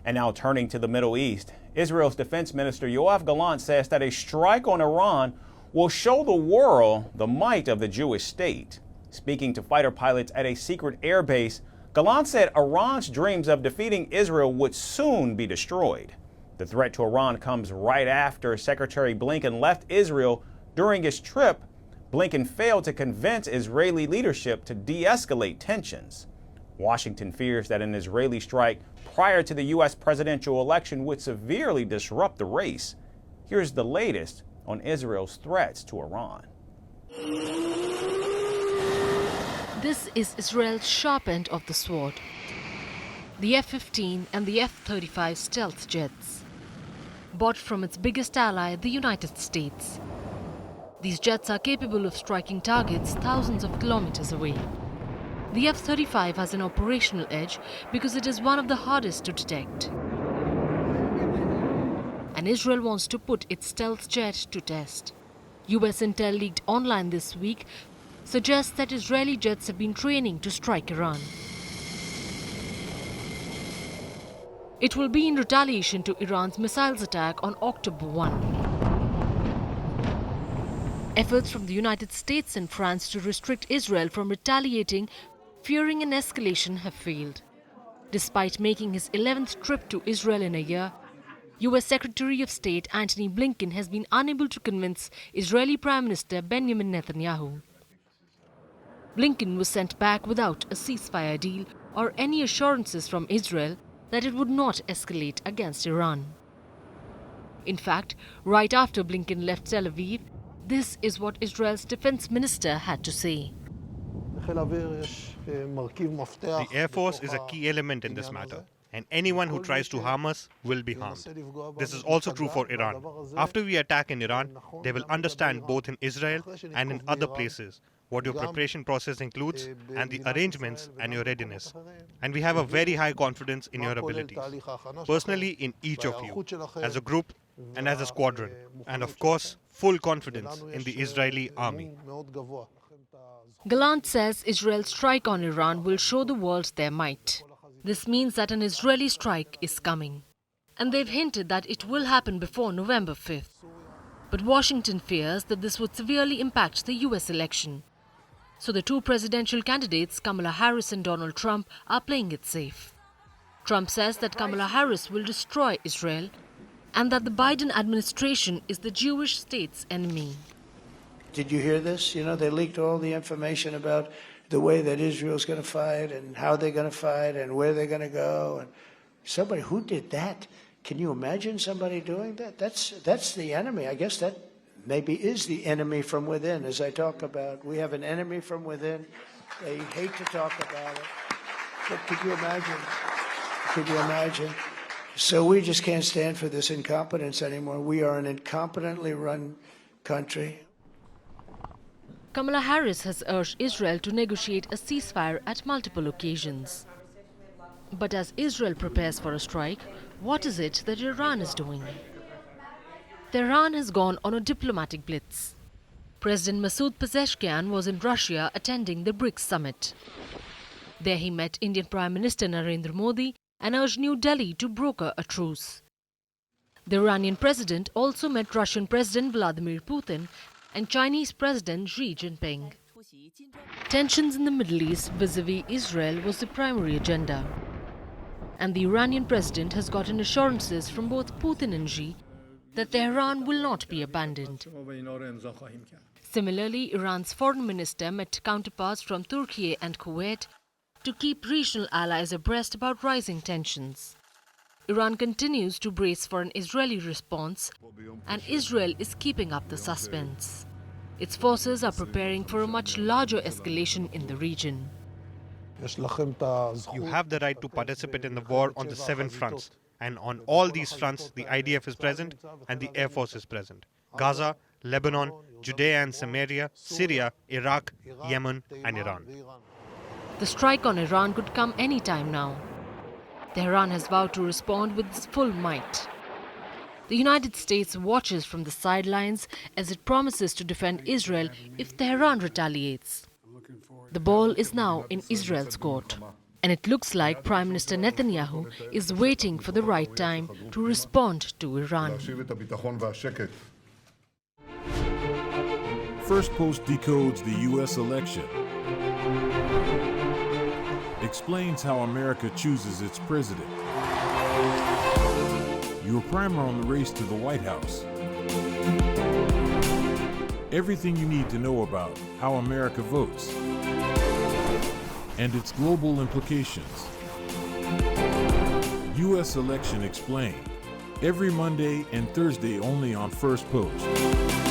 And now turning to the Middle East, Israel's Defense Minister Yoav Gallant says that a strike on Iran will show the world the might of the Jewish state. Speaking to fighter pilots at a secret airbase, Gallant said Iran's dreams of defeating Israel would soon be destroyed. The threat to Iran comes right after Secretary Blinken left Israel during his trip. Blinken failed to convince Israeli leadership to de-escalate tensions. Washington fears that an Israeli strike prior to the U.S. presidential election would severely disrupt the race. Here's the latest on Israel's threats to Iran. This is Israel's sharp end of the sword. The F-15 and the F-35 stealth jets, bought from its biggest ally, the United States. These jets are capable of striking targets thousands of kilometers away. The F-35 has an operational edge because it is one of the hardest to detect. And Israel wants to put its stealth jet to test. US intel leaked online this week suggests that Israeli jets have been training to strike Iran. It will be in retaliation to Iran's missiles attack on October 1. Efforts from the United States and France to restrict Israel from retaliating, fearing an escalation, have failed. Despite making his 11th trip to Israel in a year, US Secretary of State Antony Blinken has been unable to convince Israeli Prime Minister Benjamin Netanyahu. Blinken was sent back without a ceasefire deal or any assurances from Israel that it would not escalate against Iran. In fact, right after Blinken left Tel Aviv, this is what Israel's defense minister had to say. The Air Force is a key element in this matter, and anyone who tries to harm us will be harmed. This is also true for Iran. After we attack in Iran, they will understand both in Israel and in other places what your preparation process includes and the arrangements and your readiness. And we have a very high confidence in your abilities, personally in each of you, as a group and as a squadron, and of course, full confidence in the Israeli army. Gallant says Israel's strike on Iran will show the world their might. This means that an Israeli strike is coming. And they've hinted that it will happen before November 5th. But Washington fears that this would severely impact the US election. So the two presidential candidates, Kamala Harris and Donald Trump, are playing it safe. Trump says that Kamala Harris will destroy Israel and that the Biden administration is the Jewish state's enemy. Did you hear this? You know, they leaked all the information about the way that Israel's going to fight and how they're going to fight and where they're going to go. And somebody, who did that? Can you imagine somebody doing that? That's the enemy. I guess that maybe is the enemy from within, as I talk about. We have an enemy from within. They hate to talk about it. But could you imagine? Could you imagine? So we just can't stand for this incompetence anymore. We are an incompetently run country. Kamala Harris has urged Israel to negotiate a ceasefire at multiple occasions. But as Israel prepares for a strike, what is it that Iran is doing? Tehran has gone on a diplomatic blitz. President Masoud Pezeshkian was in Russia attending the BRICS summit. There he met Indian Prime Minister Narendra Modi and urged New Delhi to broker a truce. The Iranian president also met Russian President Vladimir Putin and Chinese President Xi Jinping. Tensions in the Middle East vis-a-vis Israel was the primary agenda. And the Iranian president has gotten assurances from both Putin and Xi that Tehran will not be abandoned. Similarly, Iran's foreign minister met counterparts from Turkey and Kuwait to keep regional allies abreast about rising tensions. Iran continues to brace for an Israeli response, and Israel is keeping up the suspense. Its forces are preparing for a much larger escalation in the region. You have the right to participate in the war on the 7 fronts. And on all these fronts, the IDF is present and the Air Force is present. Gaza, Lebanon, Judea and Samaria, Syria, Iraq, Yemen and Iran. The strike on Iran could come any time now. Tehran has vowed to respond with its full might. The United States watches from the sidelines as it promises to defend Israel if Tehran retaliates. The ball is now in Israel's court. And it looks like Prime Minister Netanyahu is waiting for the right time to respond to Iran. Firstpost decodes the U.S. election, explains how America chooses its president. Your primer on the race to the White House. Everything you need to know about how America votes and its global implications. U.S. Election Explained. Every Monday and Thursday only on Firstpost.